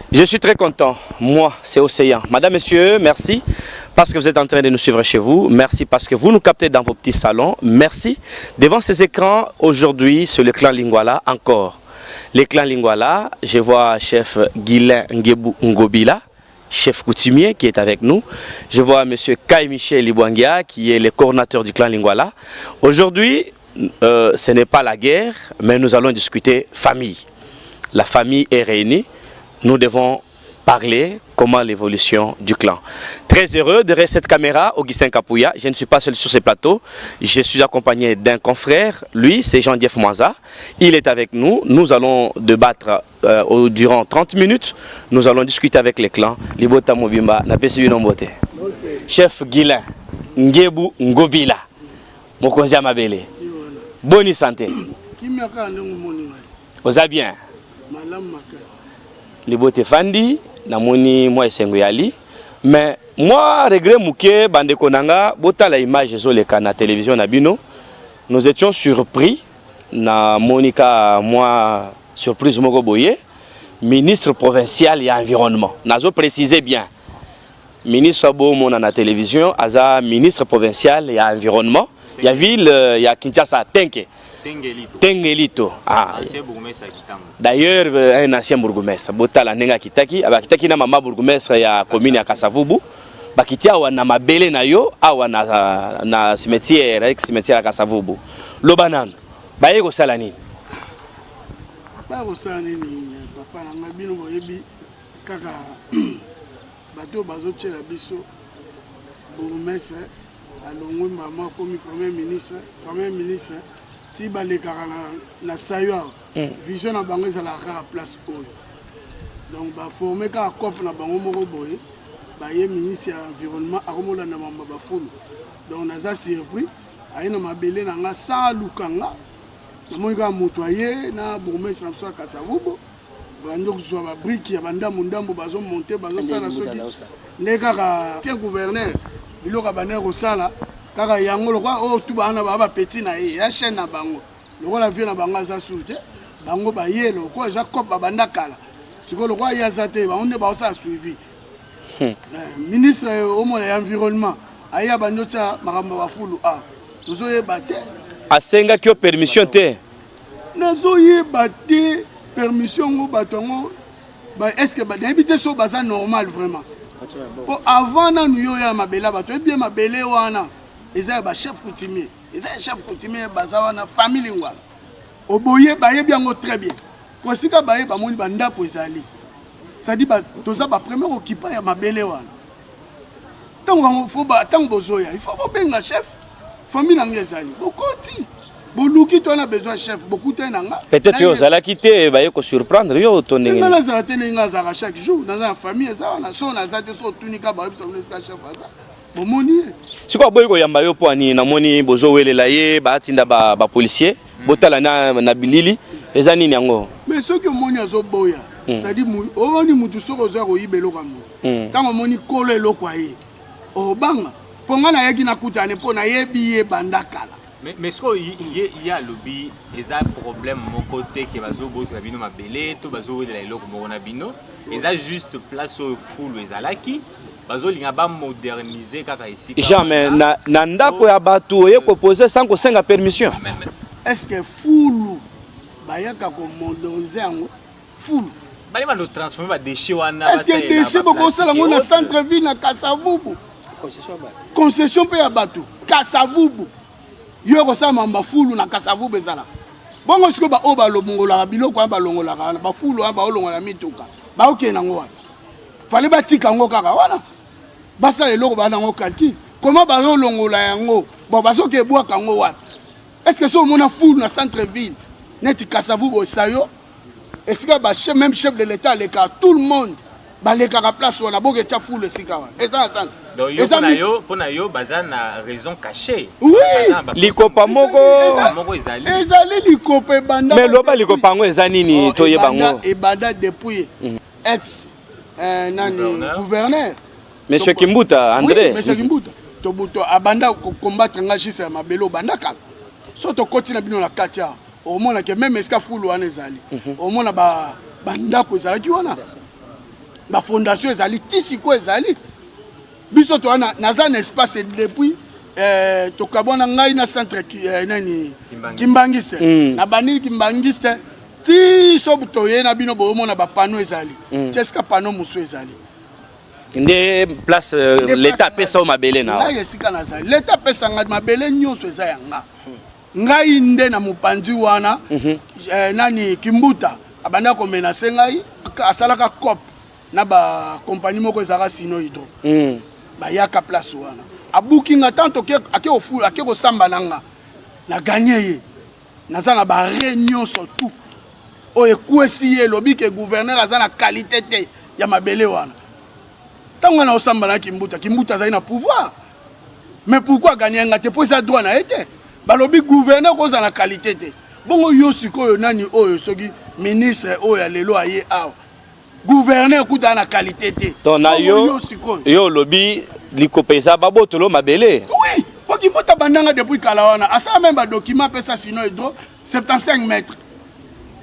Je suis très content. Moi, c'est Océan. Madame, Messieurs, merci parce que vous êtes en train de nous suivre chez vous. Merci parce que vous nous captez dans vos petits salons. Merci. Devant ces écrans, aujourd'hui, sur le clan Lingwala, encore. Le clan Lingwala, je vois chef Guilain Ngebu Ngobila, chef coutumier qui est avec nous. Je vois monsieur Kai Michel Libwangia qui est le coordinateur du clan Lingwala. Aujourd'hui, ce n'est pas la guerre, mais nous allons discuter famille. La famille est réunie. Nous devons parler comment l'évolution du clan. Très heureux derrière cette caméra, Augustin Kapouya. Je ne suis pas seul sur ce plateau. Je suis accompagné d'un confrère. Lui, c'est Jean-Dief Mwanza. Il est avec nous. Nous allons débattre durant 30 minutes. Nous allons discuter avec les clans. Libota Mobimba, Napesi Binombote. Chef Guilain Ngebu Ngobila. Mokonzi Amabele. Bonne santé. Vous allez bien? Libote Fandi, namoni moi esengo yali, mais moi regret mouké bande konanga bota la image sur les canaux télévision nabino. Nous étions surpris na Monica moi surprise moko boye, ministre provincial et environnement. Nazo préciser bien. Ministre abo mona na télévision, aza ministre provincial et environnement. Ya ville ya Kinshasa Tenke. Tengelito. Ah. D'ailleurs, un ancien bourgmestre. Botala nenga kitaki. Kitaki na mama bourgmestre ya commune ya Kasavubu. Bakiti awa na mabele na yo, awa na cimetière, cimetière ya Kasavubu. Lobanan. Baye ko sala nini? Ba ko sala nini papa na ngabino boyebi kaka bato bazo tshela biso bourgmestre alongwe mama comme premier ministre si les na sayo vision na bango za la place oyo donc ba former ka cop na bango moko boye ba ye ministre ya environnement akomola na mamba ba fulu donc naza surpris ayi na mabele na nga sa lukanga na moika motoyer na bourgmestre na so Kasavubu bando kuswa ba brique ya bandambo ndambo bazo monter bazo sala soki ndeka ka gouverneur biloka baner ko sala kaka yango lokwa o tu bana ba petit na ye ya chaîne na bango lokola vie na bango za soute bango ba yelo ko za kopa banda kala siko lokwa ya zate ba onde ba sa suivi ministre au monde environnement aya bando cha makamba ba fulu a tozo ye batte asenga ki permission te nazo ye batte permission ngo batongo ba est-ce que ba habiter so ba ça normal vraiment pour avant na nuyo ya mabela bato e bien mabele wana Ils ba chef coutumier. Ils ont chef coutumier bazawa na famille ngwala. Oboye baye biango très bien. Ko sika baye ba moni banda po ezali. Ça dit ba toza ba premier occupant ya mabele wana. Tango faut ba tango bozoya, il faut benga chef. Famille nanga ezali. Bokoti. Boluki to na besoin chef, beaucoup te nanga. Peut-être yo zala kité baye ko surprendre yo to ndenge. Mais là ça tene nga za chaque jour dans la famille ça na so na za te so tunika ba bisa uneska chef ça. Bomoni. Si quoi boy ko yamba yo po ani na moni bozo welela ye ba tinda ba policier botala na bilili eza nini yango mais ce que moni azo boya ça dit o ni mutu soko zo ko yibelo kamo tango moni kolo eloko aye o banga ponga na yaki na kutane po na yebi ye bandakala mais ce qu'il y a lobby eza problème mon côté que bazo boto na bino mabele to bazo welela eloko mo na bino eza juste place au full ezalaki bazolinga ba moderniser kaka ici. Jamais na ndako ya bato ye proposer sans ko senga permission. Est-ce que fulu bayaka ko moderniser ngo fulu bali ba no transformer ba déchets wana. Est-ce que déchets boko sala ngo na centre ville na Kasavubu concession pe ya bato Kasavubu yo ko sa mamba fulu na Kasavubu ezala bongo siko ba oba lobongola biloko ba longola ba fulu ba olongola mituka ba okena ngo wana fallait batika ngo kaka wana basa eloko bana ngo calcul comment bazo longola yango bon bazo ke bwa kango wana est-ce que so mona fulu na centre ville net Kasavubu sayo est-ce que ba chef même chef de l'état le cas tout le monde ba le ka place wana boke cha fulu sika wana et ça sens donc yo pona yo bazana raison cachée oui likopa moko ezali likopa banda mais loba likopa ngo ezanini to yebango et banda depuis ex gouverneur Monsieur Kimbuta André. Oui, Monsieur Kimbuta. Tobuto abanda combattre ngajisa ya mabelo bandaka. So to continue bino na katia. Au moins que même eska fulu wana ezali. Au moins ba bandako ezali ki wana. ba fondation ezali tisiko ezali biso to naza na espace depuis tokabona ngai na centre nani Kimbangiste na banili Kimbangiste ti so toye na bino bo mona ba panneau ezali cheska panneau musu ezali nde place l'état pesa mabele na ngai esika nazali l'état pesa nga mabele nyonso eza yanga ngai nde na mupanzi wana nani Kimbuta abanda ko menacer ngai asalaka cop na ba compagnie moko ezaka Sino Hydro ba yaka place wana abuki nga tanto ake ofulu ake ko samba nanga na gagner ye naza na ba réunion surtout o ekwesi ye lobi ke gouverneur aza na qualité te ya mabele wana tango na osamba na Kimbuta azali na pouvoir mais pourquoi gagner nga te posa droit na été balobi gouverneur ko za na qualité te bongo yo sikoyo nani oyo soki ministre oyo ya lelo aye awa gouverneur kuta na qualité te donc na yo lobi likopesa babotolo mabele oui po Kimbuta bandanga depuis kala wana asa même ba document pesa Sino Hydro 75 mètres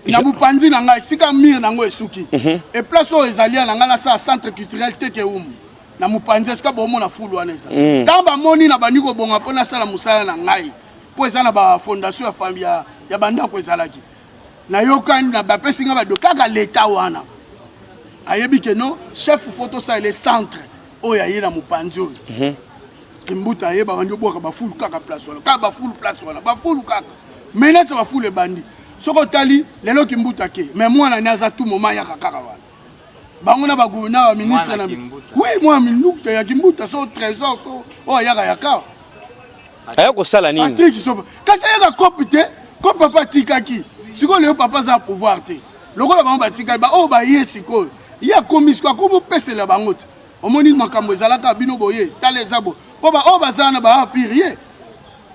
na mupanzi na nga sika mire nango esuki et place oyo ezali na nga na sa centre culturel Tekeumu na mupanzi sika bomo na fulu wana eza tamba moni na baniko bonga pona sala musala na ngai po eza na ba fondation ya famille ya bandako ezalaki na yokani na ba pesinga ba do kaka l'état wana ayebi ke no chef photo ça le centre oyo aye na mupanzi oyo Kimbuta ayeba bandi boka ba fulu kaka place wana kaka ba fulu place wana ba fulu kaka menace ba fulu bandi soko tali lelo Kimbuta ke mais moi na naza tout moment ya kaka wana bango na ba gouverneur wa ministre na oui moi minukta ya Kimbuta so trésor so o yaka aya ko sala nini Patrick so kasa yaka copite ko papa tikaki siko le papa za pouvoir te lokola bango batika ba o ba yesiko ya komisko ko mo pesela bango te omoni makambo ezalaka bino boye tale zabo po ba o bazana ba pirier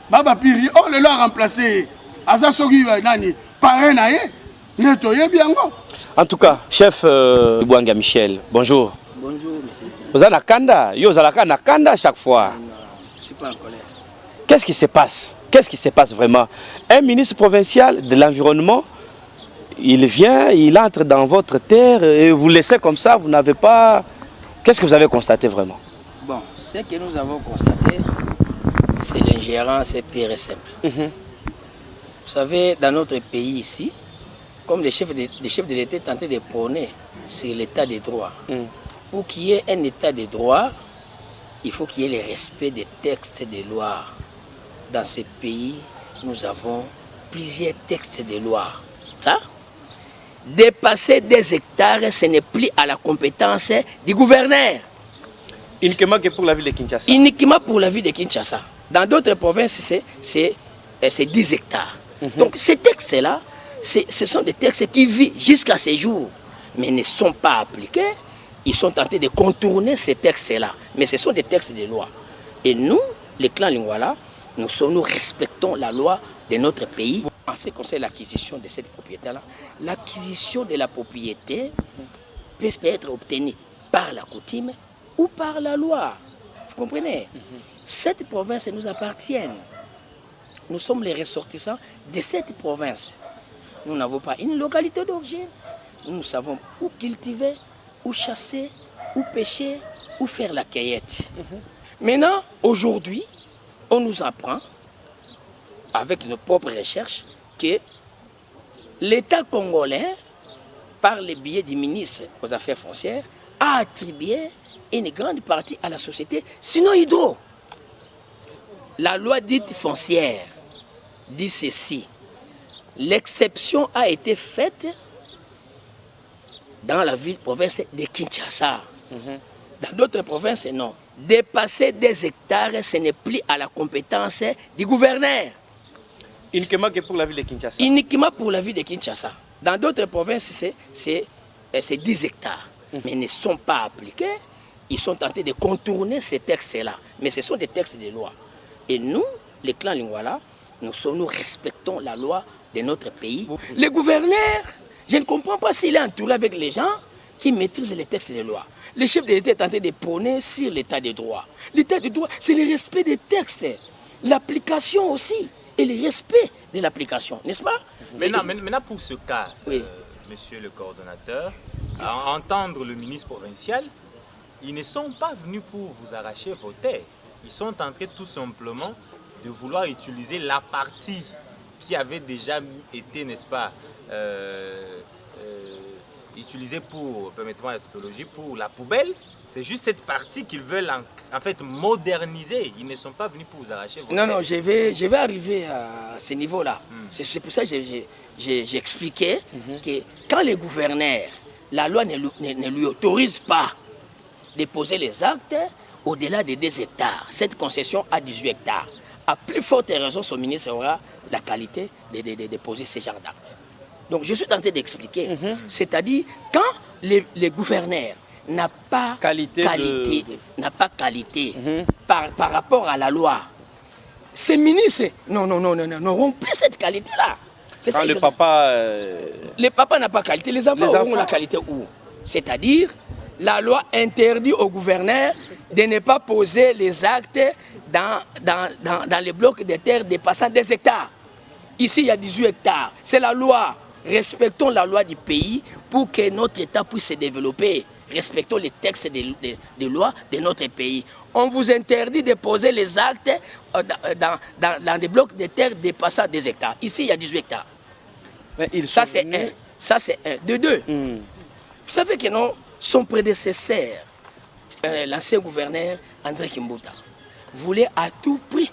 baba pirier o le leur remplacer asa soki nani parrain na ye neto ye biango. En tout cas chef Bwanga Michel bonjour. Bonjour monsieur. Vous êtes na kanda yo zalaka na kanda chaque fois. Je suis pas en colère. Qu'est-ce qui se passe? Qu'est-ce qui se passe vraiment? Un ministre provincial de l'environnement, il vient, il entre dans votre terre et vous laissez comme ça, vous n'avez pas... Qu'est-ce que vous avez constaté vraiment? Bon, ce que nous avons constaté, c'est l'ingérence pure et simple. Vous savez, dans notre pays ici, comme les chefs de l'État tentaient de prôner sur l'état des droits, pour qu'il y ait un état des droits, il faut qu'il y ait le respect des textes de loi. Dans ces pays, nous avons plusieurs textes de loi. Ça, dépasser des hectares, ce n'est plus à la compétence du gouverneur. Uniquement que pour la ville de Kinshasa. Uniquement pour la ville de Kinshasa. Dans d'autres provinces, c'est 10 hectares. Donc ces textes-là, ce sont des textes qui vivent jusqu'à ces jours, mais ne sont pas appliqués. Ils sont tentés de contourner ces textes-là. Mais ce sont des textes de loi. Et nous, les clans Lingwala, nous respectons la loi de notre pays. En ce qui concerne l'acquisition de cette propriété-là, l'acquisition de la propriété peut être obtenue par la coutume ou par la loi. Vous comprenez? Cette province nous appartient. Nous sommes les ressortissants de cette province. Nous n'avons pas une localité d'origine. Nous savons où cultiver, où chasser, où pêcher, où faire la cueillette. Maintenant, aujourd'hui, on nous apprend, avec nos propres recherches, que l'État congolais, par le biais du ministre aux Affaires foncières, a attribué une grande partie à la société Sino Hydro. La loi dite foncière dit ceci. L'exception a été faite dans la ville-province de Kinshasa. Dans d'autres provinces, non. Dépasser des hectares, ce n'est plus à la compétence du gouverneur. Uniquement que pour la ville de Kinshasa. Uniquement pour la ville de Kinshasa. Dans d'autres provinces, c'est 10 hectares. Mais ne sont pas appliqués. Ils sont tentés de contourner ces textes-là. Mais ce sont des textes de loi. Et nous, les clans Lingwala, nous respectons la loi de notre pays. Le gouverneur, je ne comprends pas s'il est entouré avec les gens qui maîtrisent les textes de loi. Le chef de l'État est tenté de prôner sur l'état de droit. L'état de droit, c'est le respect des textes. L'application aussi. Et le respect de l'application, n'est-ce pas? Maintenant, pour ce cas, oui. monsieur le coordonnateur, À entendre le ministre provincial, ils ne sont pas venus pour vous arracher vos terres. Ils sont en train tout simplement de vouloir utiliser la partie qui avait déjà été, n'est-ce pas, utilisée pour, permettez-moi la tautologie, pour la poubelle. C'est juste cette partie qu'ils veulent en fait moderniser. Ils ne sont pas venus pour vous arracher vos terres. Non, je vais arriver à ce niveau-là. C'est pour ça que j'ai expliqué que quand les gouverneurs, la loi ne lui autorise pas de poser les actes au-delà de 2 hectares. Cette concession à 18 hectares. À plus forte raison, son ministre aura la qualité de poser ce genre d'actes. Donc je suis tenté d'expliquer. C'est-à-dire, quand les gouverneurs n'ont pas qualité par rapport à la loi, ces ministres n'auront plus cette qualité-là. Quand le papa... Les papas n'ont pas qualité, les enfants auront la qualité où? C'est-à-dire, la loi interdit au gouverneur de ne pas poser les actes dans les blocs de terre dépassant 2 hectares. Ici, il y a 18 hectares. C'est la loi. Respectons la loi du pays pour que notre État puisse se développer. Respectons les textes de loi de notre pays. On vous interdit de poser les actes dans des blocs de terre dépassant 2 hectares. Ici, il y a 18 hectares. Ça, c'est un. Ça, c'est un. De 2. Vous savez que non, son prédécesseur, l'ancien gouverneur André Kimbuta, voulait à tout prix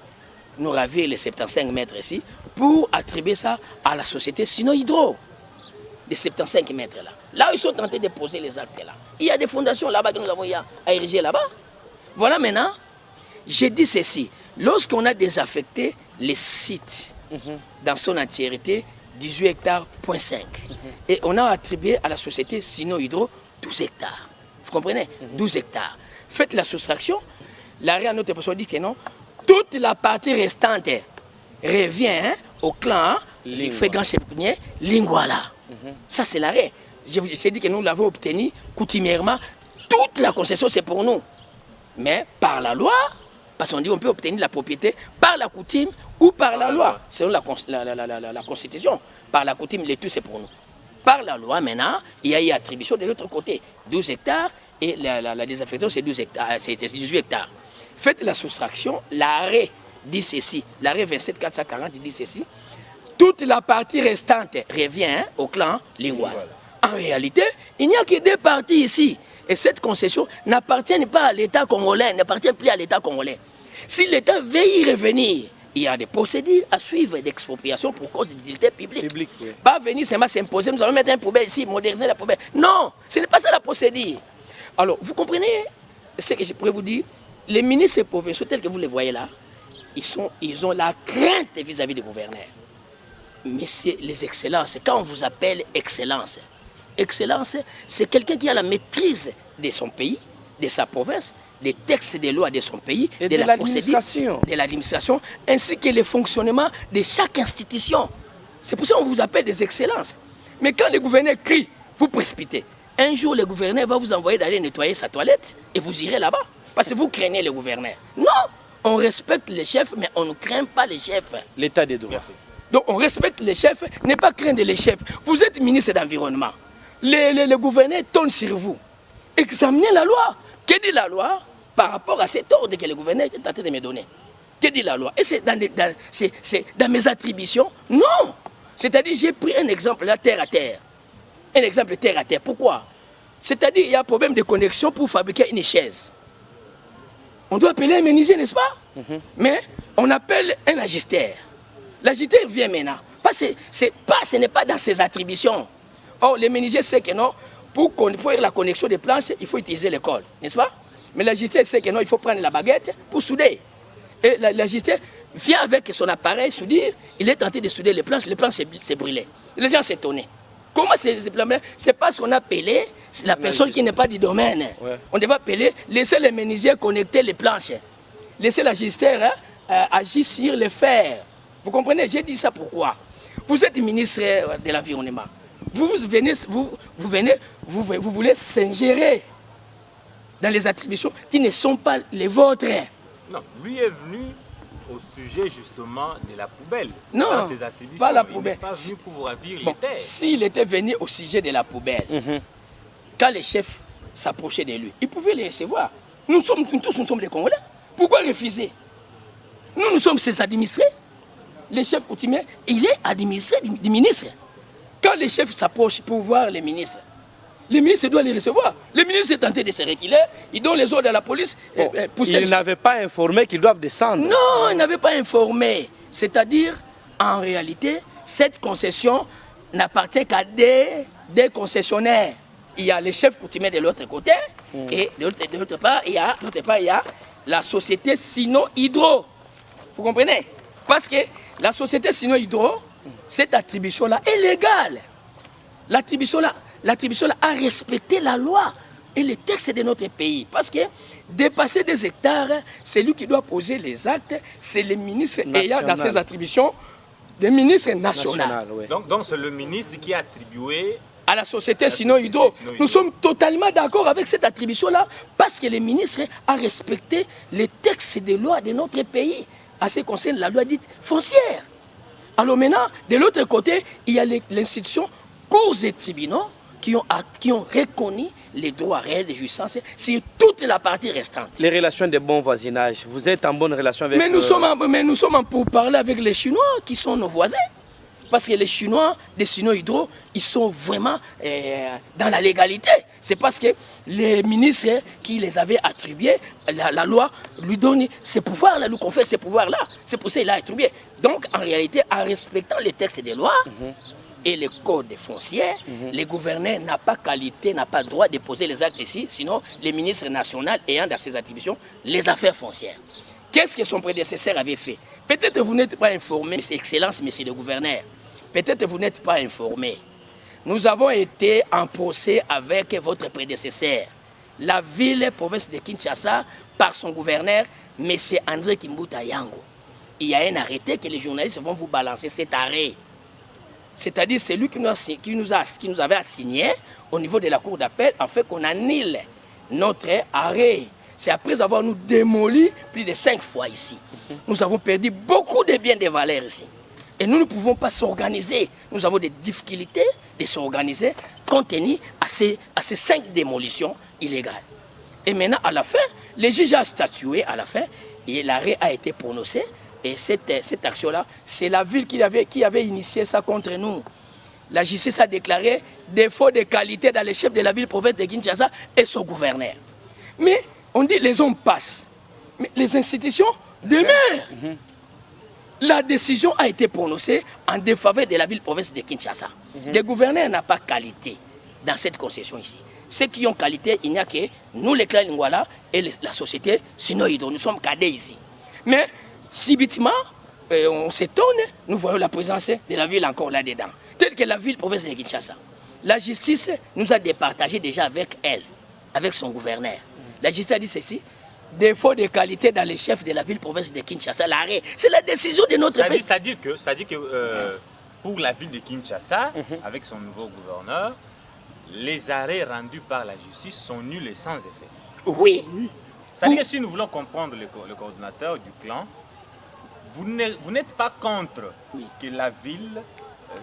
nous ravir les 75 mètres ici pour attribuer ça à la société Sino Hydro. Les 75 mètres là. Là où ils sont tentés de poser les actes là. Il y a des fondations là-bas que nous avons à ériger là-bas. Voilà maintenant, j'ai dit ceci. Lorsqu'on a désaffecté les sites dans son entièreté, 18 hectares, 0.5. Et on a attribué à la société Sino Hydro 12 hectares. Vous comprenez? 12 hectares. Faites la soustraction. L'arrêt à notre position dit que non. Toute la partie restante revient au clan des Frégrants Chépiniers Lingwala. Ça, c'est l'arrêt. J'ai dit que nous l'avons obtenu coutumièrement. Toute la concession, c'est pour nous. Mais par la loi, parce qu'on dit qu'on peut obtenir la propriété par la coutume ou par la loi, selon la Constitution. Par la coutume, les tout, c'est pour nous. Par la loi, maintenant, il y a eu attribution de l'autre côté. 12 hectares et la désaffection, c'est 12 hectares, c'est 18 hectares. Faites la soustraction, l'arrêt dit ceci, l'arrêt 27 440 dit ceci. Toute la partie restante revient au clan Lingwala. En réalité, il n'y a que 2 parties ici. Et cette concession n'appartient pas à l'État congolais, n'appartient plus à l'État congolais. Si l'État veut y revenir, il y a des procédures à suivre d'expropriation pour cause d'utilité publique. Pas venir seulement s'imposer, nous allons mettre un poubelle ici, moderniser la poubelle. Non, ce n'est pas ça la procédure. Alors, vous comprenez ce que je pourrais vous dire? Les ministres provinciaux, tels que vous les voyez là, ils ont la crainte vis-à-vis des gouverneurs. Messieurs les excellences, quand on vous appelle excellence, excellence, c'est quelqu'un qui a la maîtrise de son pays, de sa province, des textes des lois de son pays, et de la procédure, de l'administration, ainsi que le fonctionnement de chaque institution. C'est pour ça qu'on vous appelle des excellences. Mais quand le gouverneur crie, vous précipitez. Un jour, le gouverneur va vous envoyer d'aller nettoyer sa toilette et vous irez là-bas. Parce que vous craignez le gouverneur. Non, on respecte les chefs, mais on ne craint pas les chefs. L'état des droits. Donc on respecte les chefs, n'est pas craindre les chefs. Vous êtes ministre d'environnement. Le gouverneur tourne sur vous. Examinez la loi. Que dit la loi par rapport à cet ordre que le gouverneur est en train de me donner? Que dit la loi? Et c'est dans mes attributions? Non. C'est-à-dire, j'ai pris un exemple là, terre à terre. Un exemple terre à terre. Pourquoi? C'est-à-dire, il y a un problème de connexion pour fabriquer une chaise. On doit appeler un menuisier, n'est-ce pas? Mais on appelle un agisteur. L'agisteur vient maintenant. Ce n'est pas dans ses attributions. Or, le menuisier sait que non, pour faire la connexion des planches, il faut utiliser l'école, n'est-ce pas? Mais l'agisteur sait que non, il faut prendre la baguette pour souder. Et l'agisteur vient avec son appareil soudir, il est tenté de souder les planches s'est brûlé. Les gens s'étonnaient. Comment c'est blâmé? C'est parce qu'on a appelé la personne qui n'est pas du domaine. Ouais. On devait appeler, laisser les menuisiers connecter les planches. Laisser l'agisteur agir sur les fers. Vous comprenez? J'ai dit ça pourquoi? Vous êtes ministre de l'Environnement. Vous voulez s'ingérer dans les attributions qui ne sont pas les vôtres. Non, lui est venu au sujet justement de la poubelle. Non, pas la poubelle. Il n'est pas venu pour ravir les terres. S'il était venu au sujet de la poubelle, quand les chefs s'approchaient de lui, il pouvait les recevoir. Nous tous sommes des Congolais. Pourquoi refuser? Nous sommes ses administrés. Les chefs coutumiers, il est administré du ministre. Quand les chefs s'approchent pour voir les ministres doit les recevoir. Le ministre est tenté de se reculer, il donne les ordres à la police. Il n'avait pas informé qu'ils doivent descendre. Non, il n'avait pas informé. C'est-à-dire, en réalité, cette concession n'appartient qu'à des concessionnaires. Il y a les chefs coutumiers de l'autre côté, et de l'autre part, il y a la société Sino Hydro. Vous comprenez? Parce que la société Sino Hydro, cette attribution-là est légale. L'attribution-là a respecté la loi et les textes de notre pays. Parce que dépasser des hectares, c'est lui qui doit poser les actes, c'est le ministre ayant dans ses attributions des ministres nationaux. Oui. Donc c'est le ministre qui a attribué à la société Sino Hydro. Nous sommes totalement d'accord avec cette attribution-là parce que le ministre a respecté les textes de loi de notre pays à ce qui concerne la loi dite foncière. Alors maintenant, de l'autre côté, il y a l'institution cours et tribunaux qui ont reconnu les droits réels de jouissance sur toute la partie restante. Les relations de bon voisinage, vous êtes en bonne relation avec... Mais nous sommes en pourparlers avec les Chinois qui sont nos voisins. Parce que les Chinois, des Sino Hydro, ils sont vraiment dans la légalité. C'est parce que les ministres qui les avaient attribués, la loi lui donne ces pouvoirs-là, lui confère ces pouvoirs-là. C'est pour ça qu'il a attribué. Donc, en réalité, en respectant les textes des lois et les codes fonciers, le gouverneur n'a pas qualité, n'a pas droit de poser les actes ici, sinon les ministres nationaux ayant dans ses attributions les affaires foncières. Qu'est-ce que son prédécesseur avait fait? Peut-être vous n'êtes pas informé, Excellence, monsieur le gouverneur. Peut-être vous n'êtes pas informé. Nous avons été en procès avec votre prédécesseur, la ville province de Kinshasa, par son gouverneur, M. André Kimbuta Yango. Il y a un arrêté que les journalistes vont vous balancer cet arrêt. C'est-à-dire c'est lui qui nous avait assigné au niveau de la cour d'appel en fait qu'on annule notre arrêt. C'est après avoir nous démoli plus de 5 fois ici. Nous avons perdu beaucoup de biens de valeur ici. Et nous ne pouvons pas s'organiser. Nous avons des difficultés de s'organiser compte tenu à ces 5 démolitions illégales. Et maintenant, à la fin, le juge a statué à la fin et l'arrêt a été prononcé. Et cette action-là, c'est la ville qui avait initié ça contre nous. La justice a déclaré défaut de qualité dans les chefs de la ville province de Kinshasa et son gouverneur. Mais on dit les hommes passent, mais les institutions demeurent. La décision a été prononcée en défaveur de la ville-province de Kinshasa. Le gouverneur n'a pas qualité dans cette concession ici. Ceux qui ont qualité, il n'y a que nous, les clans Lingwala, et la société Sino Hydro. Nous sommes cadets ici. Mais, subitement, on s'étonne, nous voyons la présence de la ville encore là-dedans. Telle que la ville-province de Kinshasa. La justice nous a départagé déjà avec elle, avec son gouverneur. La justice a dit ceci. Défaut de qualité dans les chefs de la ville-province de Kinshasa, l'arrêt. C'est la décision de notre pays. C'est-à-dire que pour la ville de Kinshasa, avec son nouveau gouverneur, les arrêts rendus par la justice sont nuls et sans effet. Oui. C'est-à-dire que si nous voulons comprendre le coordonnateur du clan, vous n'êtes pas contre que la ville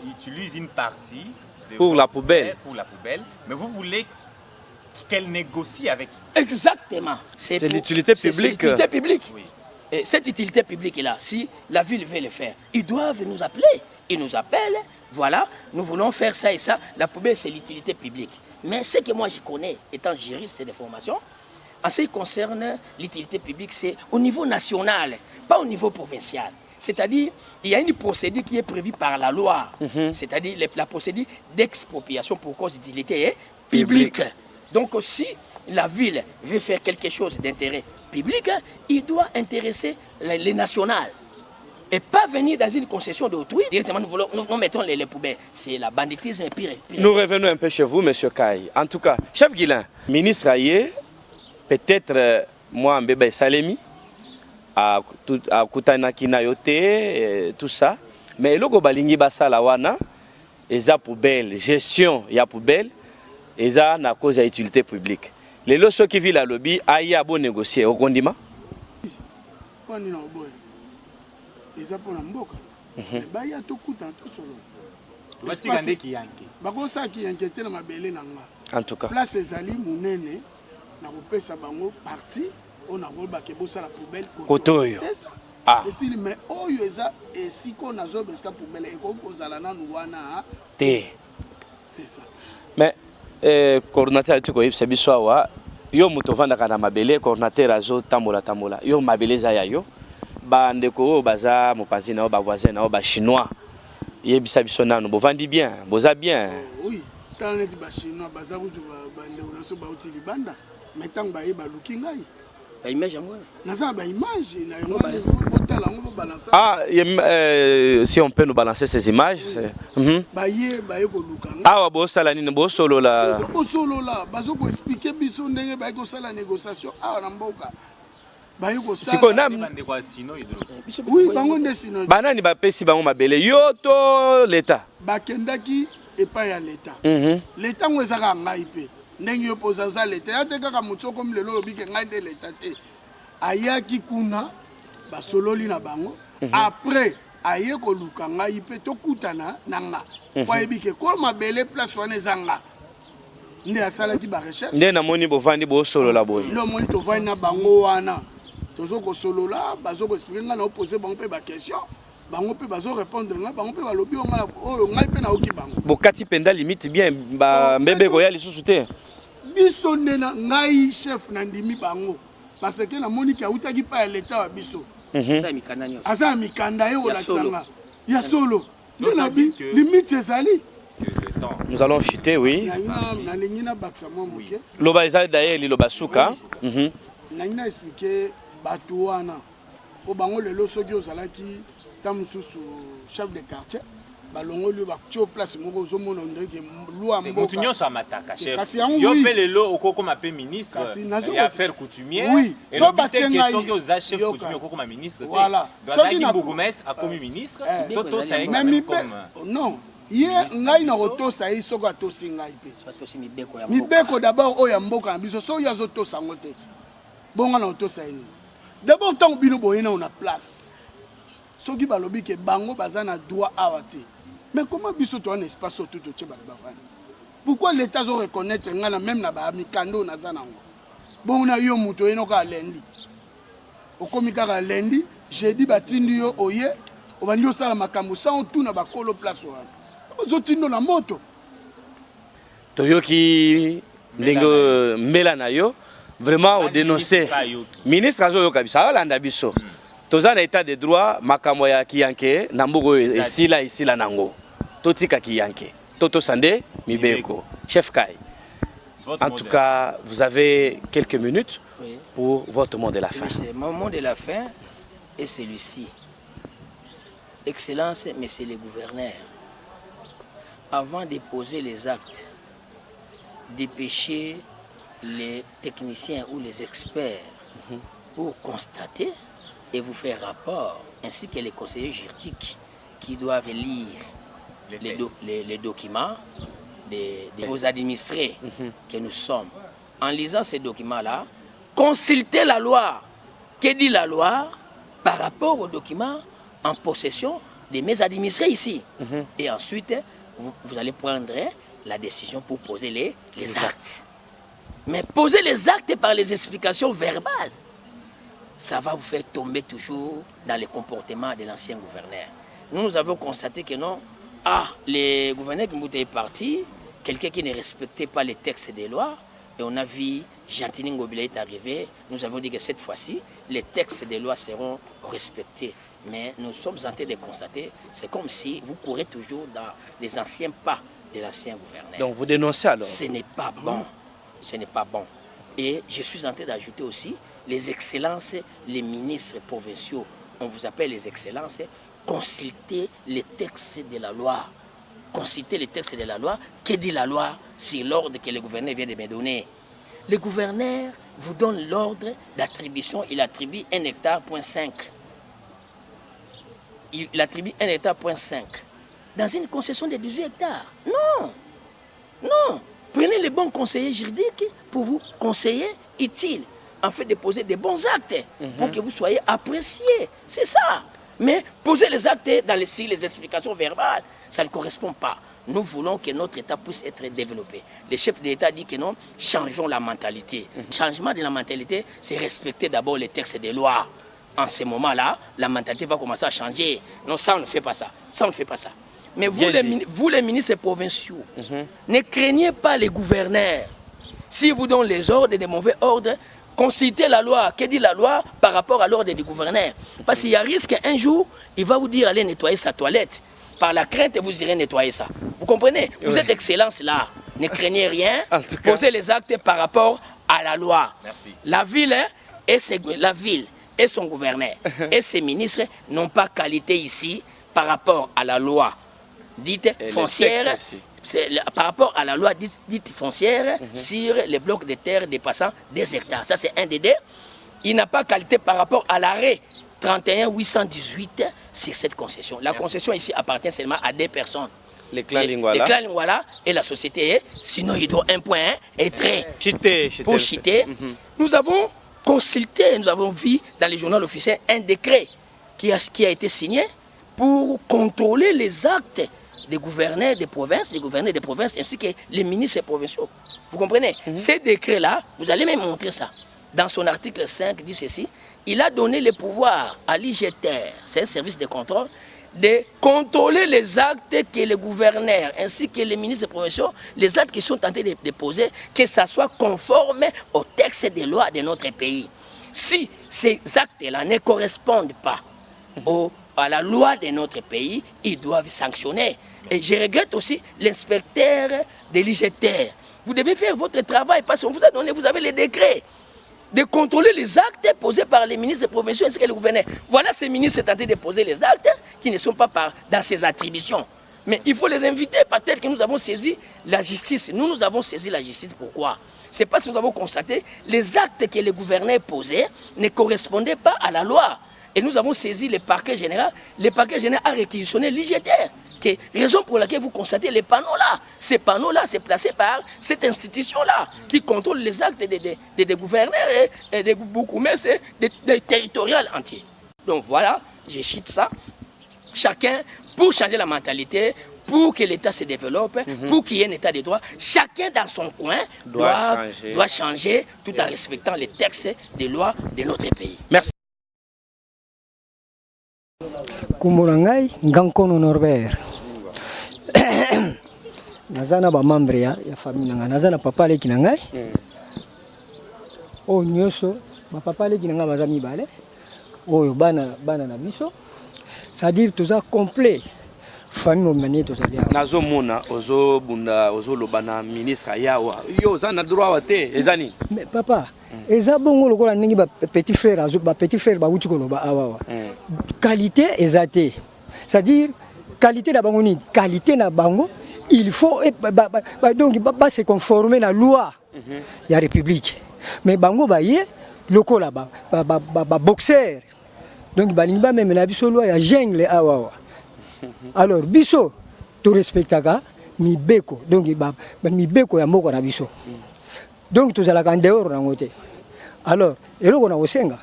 utilise une partie pour la poubelle, mais vous voulez qu'elle négocie avec vous. Exactement. C'est l'utilité publique. C'est l'utilité publique. Oui. Et cette utilité publique-là, si la ville veut le faire, ils doivent nous appeler. Ils nous appellent, voilà, nous voulons faire ça et ça. La poubelle, c'est l'utilité publique. Mais ce que moi je connais, étant juriste de formation, en ce qui concerne l'utilité publique, c'est au niveau national, pas au niveau provincial. C'est-à-dire, il y a une procédure qui est prévue par la loi. C'est-à-dire la procédure d'expropriation pour cause d'utilité publique. Donc si la ville veut faire quelque chose d'intérêt public, il doit intéresser les nationales. Et pas venir dans une concession d'autrui. Directement, nous mettons les poubelles. C'est la banditisme pire. Nous revenons un peu chez vous, M. Kai. En tout cas, chef Guilain, ministre Aye, peut-être moi, Mbebe Salemi, à Kutanaki Nayote, tout ça. Mais le Gobalingi Basalawana, ils ont poubelle, gestion, il y a poubelle. Et ça, na cause de l'utilité publique. Les lois qui vivent à lobby, aïe à bon négocier au condiment. Ils ont pour l'amboka. Mais il y a tout coup dans tout solo. Parce que qui Bako ça qui inquiète dans ma belle nanga. En tout cas. Place ezali munene na kopesa bango parti on a volba ke bosa la poubelle Kotoyo. C'est ça. Ah. Et si mais oyo eza et si qu'on a zo beska poubelle et ko kozala na wana Te. c'est ça. Mais coordinateur tu ko yebisa biso awa yo moto vandaka na mabele coordinateur azo tambola yo mabele za ya yo ba ndeko baza mopanzi na ba voisin na ba chinois yebisa biso nanu bovandi bien boza bien. Oui, tant les ba chinois baza ku ba ndeko na so ba uti libanda mais tant ba yeba luki ngai Ba image yango. naza ba image na yo botala ngo balancer. Ah, si on peut nous balancer ces images. Ba ye ko luka. Ah, bo sala nini bo solo la. Bo solo la bazo ko expliquer biso ndenge ba ko sala négociation ah na mboka. Ba ye ko sala. Siko nam. Oui, bango nde sino. Banani ba pesi bango mabele yo to l'état. Ba kendaki epa ya l'état. L'état ngo ezaka ngai pe. Ndenge yo poza za l'état ya te kaka mutso comme lelo obike ngai nde l'état te. Ayaki kuna ba sololi na bango. Après aye ko luka ngai pe to kutana nanga. Kwa ebike ko mabele place wana ezanga. Nde asala ki ba recherche. Nde na moni bovandi bo solo la boy. Ndo moni to vandi na bango wana. Tozo ko solo la bazo ko expliquer nga na poser bango pe ba question. Bango pe bazo répondre nga bango pe ba lobi o nga o ngai pe na oki bango. Bokati penda limite bien ba mbebe ko ya lisusu te. Biso nde na ngai chef na ndimi bango. Parce que la moni ki autaki pa ya l'état wa biso. Asa mikanda ye olatsanga. Ya solo. Na bi limite ezali. Nous allons chuter, oui. Loba eza d'ailleurs liloba suka. Nangina expliquer batu wana. O bango lelo soki ozalaki tamususu chef de quartier. Balongo lui ba tio place moko zo mona ndeke loi mboka. Mutu nyonso amataka chef. Yo pe lelo okoko ma pe ministre et affaires coutumières. Oui. So batenga soki oza chef coutumier okoko ma ministre. Voilà. Soki na bourgmestre a commis ministre. Toto ça même comme non. Ye ngai na rotosa yi soko atosi ngai pe. Mibeko d'abord oya mboka na biso so ya zotosa ngote. Bonga na rotosa yi. D'abord tant bino boyena on a place. Soki balobi ke bango bazana droit awate. Mais comment biso to un espace tout to tche bavani. Pourquoi l'état zo reconnaître ngana même na ba mikando na zanango. Bonga yo muto eno ka lendi. Okomi ka lendi, jeudi batindi yo oye, obandi osala makambo sans tout na ba kolo place wana. Zotindo na moto. Toyoki ndenge mbela na yo vraiment au dénoncer. Ministre azo yo kabisa landa biso. Toza na état de droit makambo ya kiyanke na mbogo esila nango. Totika kiyanke. Toto Sandé Mibeko. Chef Kai. En tout cas, vous avez quelques minutes pour votre mot de la fin. Mon mot de la fin est celui-ci. Excellence, messieurs les gouverneurs, avant de poser les actes, dépêcher les techniciens ou les experts pour constater et vous faire rapport, ainsi que les conseillers juridiques qui doivent lire les documents de vos administrés que nous sommes. En lisant ces documents-là, consultez la loi. Que dit la loi par rapport aux documents en possession de mes administrés ici? Et ensuite, vous allez prendre la décision pour poser les actes. Mais poser les actes par les explications verbales, ça va vous faire tomber toujours dans les comportements de l'ancien gouverneur. Nous avons constaté que non, les gouverneurs qui est parti, quelqu'un qui ne respectait pas les textes des lois, et on a vu Gentini Ngobila est arrivé, nous avons dit que cette fois-ci, les textes des lois seront respectés. Mais nous sommes en train de constater, c'est comme si vous courez toujours dans les anciens pas de l'ancien gouverneur. Donc vous dénoncez alors? Ce n'est pas bon. Ce n'est pas bon. Et je suis en train d'ajouter aussi les excellences, les ministres provinciaux, on vous appelle les excellences, consultez les textes de la loi. Consultez les textes de la loi. Que dit la loi sur l'ordre que le gouverneur vient de me donner? Le gouverneur vous donne l'ordre d'attribution, il attribue 1 hectare, point 5. Il attribue 1 hectare, point 5. Dans une concession de 18 hectares. Non. Non. Prenez les bons conseillers juridiques pour vous conseiller utile, en fait de poser des bons actes pour que vous soyez appréciés. C'est ça. Mais poser les actes dans les explications verbales, ça ne correspond pas. nous voulons que notre État puisse être développé. Le chef de l'État dit que non, changeons la mentalité. Changement de la mentalité, c'est respecter d'abord les textes des lois. En ce moment-là, la mentalité va commencer à changer. Non, ça, on ne fait pas ça. Ça, on ne fait pas ça. Mais vous, les ministres provinciaux, ne craignez pas les gouverneurs. Si vous donnez les ordres, des mauvais ordres, consultez la loi. Que dit la loi par rapport à l'ordre du gouverneur? Parce qu'il y a risque un jour, il va vous dire allez nettoyer sa toilette. Par la crainte, vous irez nettoyer ça. Vous comprenez? Vous êtes excellence là. Ne craignez rien. Posez les actes par rapport à la loi. Merci. La ville et son gouverneur et ses ministres n'ont pas qualité ici par rapport à la loi dite foncière. Par rapport à la loi dite foncière sur les blocs de terre dépassant des hectares. Ça, c'est un des deux. Il n'a pas qualité par rapport à l'arrêt 31 818 sur cette concession. La concession ici appartient seulement à des personnes. Les clans Lingwala. Les clans Lingwala et la société. Sinon, il doit un point et trait. Pour chiter. Nous avons consulté, nous avons vu dans les journaux officiels un décret qui a été signé pour contrôler les actes des gouverneurs des provinces, ainsi que les ministres provinciaux. Vous comprenez? Ces décrets-là, vous allez même montrer ça. Dans son article 5, dit ceci, il a donné le pouvoir à l'IGTR, c'est un service de contrôle, de contrôler les actes que les gouverneurs ainsi que les ministres provinciaux, les actes qui sont tentés de déposer, que ça soit conforme au texte des lois de notre pays. Si ces actes-là ne correspondent pas à la loi de notre pays, ils doivent sanctionner. Et je regrette aussi l'inspecteur de l'IGTR. Vous devez faire votre travail parce qu'on vous a donné, vous avez les décrets de contrôler les actes posés par les ministres provinciaux ainsi que le gouverneur. Voilà ces ministres tentés de poser les actes qui ne sont pas dans ces attributions. Mais il faut les inviter. Peut-être que nous avons saisi la justice. Nous avons saisi la justice. Pourquoi? C'est parce que nous avons constaté les actes que les gouverneurs posaient ne correspondaient pas à la loi. Et nous avons saisi le parquet général. Le parquet général a réquisitionné l'IGTR. Raison pour laquelle vous constatez les panneaux-là. Ces panneaux-là, c'est placé par cette institution-là qui contrôle les actes des gouverneurs et des bourgmestres et des territoriales entiers. Donc voilà, je cite ça. Chacun, pour changer la mentalité, pour que l'État se développe, pour qu'il y ait un État de droit, chacun dans son coin doit changer tout en respectant les textes des lois de notre pays. Merci. Kumurangai Ngankono Norbert. Nazana ba membre ya famille nanga nazana papa leki nangai. O nyoso ba papa leki nanga bazami bale. O bana na biso. C'est-à-dire tout ça complet. Famille momani to salia. Nazo mona ozo bunda ozo lobana ministre yawa. Yo zana droit wate ezani. Mais papa, eza bongo lokola ningi ba petit frère ba wuti ko loba awa. Qualité ezate. C'est-à-dire qualité na bango ni qualité na bango, il faut donc se conformer à la loi de la République. Mais bango ba ye lokola ba boxeur. Donc balingi ba même na biso loi ya jungle awa. Alors biso to respectaka mibeko. Donc mibeko ya moko na biso. Donc to zala ka ndeur na ngote. Alors eloko na osenga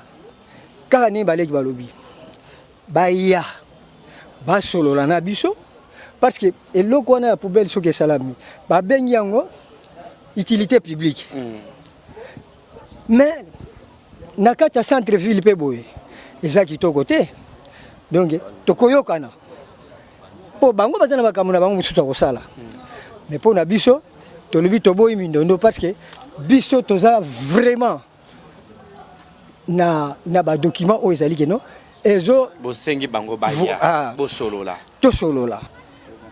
kaka ni baleki balobi. Baya basolola na biso parce que eloko wana ya poubelle soki salami ba bengi yango utilité publique. Mais na kati ya centre ville pe boye eza kitoko te. Donc tokoyokana po bango bazana makambo na bango mususu akosala. Mais po na biso tolobi toboyi mindondo parce que biso toza vraiment na ba document o ezali ke non ezo bosengi bango baya bosolola tosolola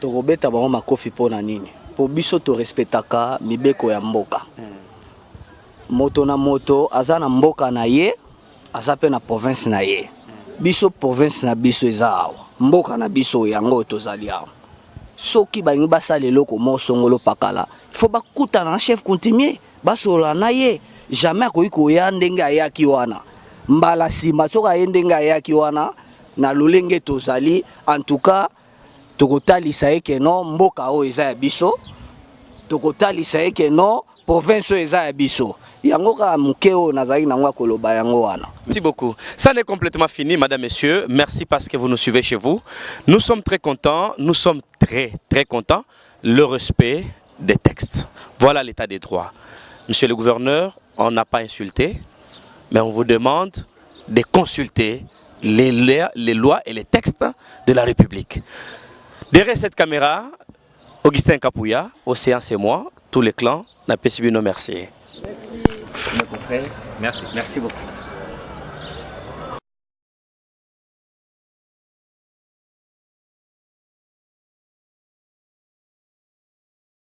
tokobeta bango makofi pona nini po biso to respectaka mibeko ya mboka. Moto na moto aza na mboka na ye aza pe na province na ye. Biso province na biso eza awa mboka na biso yango tozali awa. Soki balingi basala eloko mo songolo pakala il faut bakutana na chef coutumier basolola na ye. Jamais akoki koya ndenge ayaki wana mbala sima soka ye ndenge ayaki wana na lolenge tozali. En tout cas tokotalisa eke no mboka o eza ya biso, tokotalisa eke no province o eza ya biso. Yango ka mukeo nazali nango koloba yango wana. Merci beaucoup. Ça n'est complètement fini, madame, messieurs. Merci parce que vous nous suivez chez vous. Nous sommes très contents. Nous sommes très contents le respect des textes. Voilà l'état des droits. Monsieur le gouverneur, on n'a pas insulté, mais on vous demande de consulter les lois et les textes de la République. Derrière cette caméra, Augustin Kapouya, Océan c'est moi, tous les clans, n'a pas subi nos merci. Merci beaucoup.